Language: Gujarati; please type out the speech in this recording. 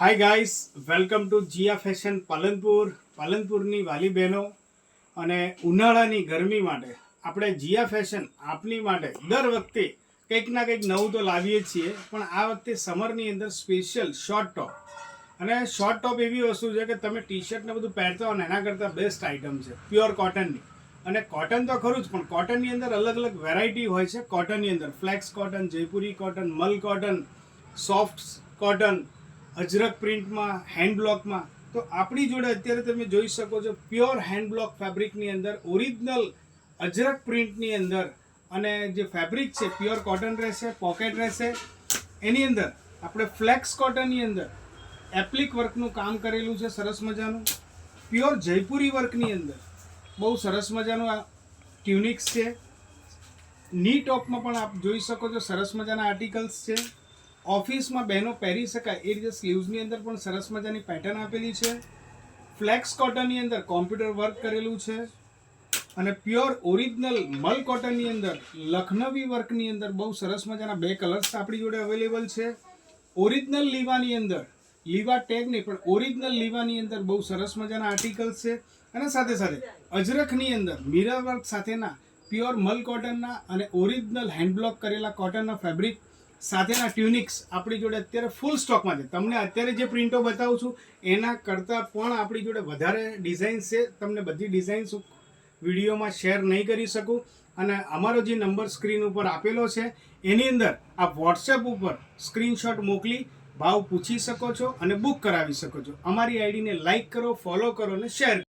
Hi guys, welcome to Jiya fashion પાલનપુરની વાલી બહેનો અને ઉનાળાની ગરમી માટે આપણે જીયા ફેશન આપની માટે દર વખતે કંઈક ના કંઈક નવું તો લાવીએ છીએ, પણ આ વખતે સમરની અંદર સ્પેશિયલ શોર્ટ ટોપ. અને શોર્ટ ટોપ એવી વસ્તુ છે કે તમે ટી શર્ટ ને બધું પહેરતા હો ને એના કરતાં બેસ્ટ આઇટમ છે પ્યોર કોટનની. અને કોટન તો ખરું જ, પણ કોટનની અંદર અલગ અલગ વેરાયટી હોય છે. કોટનની અંદર ફ્લેક્સ કોટન, જયપુરી કોટન, મલ કોટન, સોફ્ટ કોટન, અજરક પ્રિન્ટમાં, હેન્ડ બ્લોકમાં. તો આપણી જોડે અત્યારે તમે જોઈ શકો છો પ્યોર હેન્ડ બ્લોક ફેબ્રિકની અંદર ઓરિજિનલ અજરક પ્રિન્ટની અંદર, અને જે ફેબ્રિક છે પ્યોર કોટન રહેશે, પોકેટ રહેશે. એની અંદર આપણે ફ્લેક્સ કોટનની અંદર એપ્લિક વર્કનું કામ કરેલું છે સરસ મજાનું. પ્યોર જયપુરી વર્કની અંદર બહુ સરસ મજાનું આ ટ્યુનિક્સ છે. ની ટોપમાં પણ આપ જોઈ શકો છો સરસ મજાના આર્ટિકલ્સ છે. ઓફિસમાં બહેનો પહેરી શકાય એ રીતે સ્લીવ્સની અંદર પણ સરસ મજાની પેટર્ન આપેલી છે. ફ્લેક્સ કોટનની અંદર કોમ્પ્યુટર વર્ક કરેલું છે. અને પ્યોર ઓરિજિનલ મલ કોટનની અંદર લખનવી વર્કની અંદર બહુ સરસ મજાના બે કલર્સ આપણી જોડે અવેલેબલ છે. ઓરિજિનલ લીવાની અંદર, લીવા ટેગ નહીં પણ ઓરિજિનલ લીવાની અંદર બહુ સરસ મજાના આર્ટિકલ્સ છે. અને સાથે સાથે અજરખની અંદર મિરર વર્ક સાથેના પ્યોર મલ કોટનના અને ઓરિજિનલ હેન્ડબ્લોક કરેલા કોટનના ફેબ્રિક સાથેના ટ્યુનિક્સ આપણી જોડે અત્યારે ફૂલ સ્ટોકમાં છે. તમને અત્યારે જે પ્રિન્ટો બતાવું છું એના કરતાં પણ આપણી જોડે વધારે ડિઝાઇન્સ છે. તમને બધી ડિઝાઇન્સ વિડીયોમાં શેર નહીં કરી શકું. અને અમારો જે નંબર સ્ક્રીન ઉપર આપેલો છે એની અંદર આપ વોટ્સએપ ઉપર સ્ક્રીનશોટ મોકલી ભાવ પૂછી શકો છો અને બુક કરાવી શકો છો. અમારી આઈડીને લાઇક કરો, ફોલો કરો અને શેર કરો.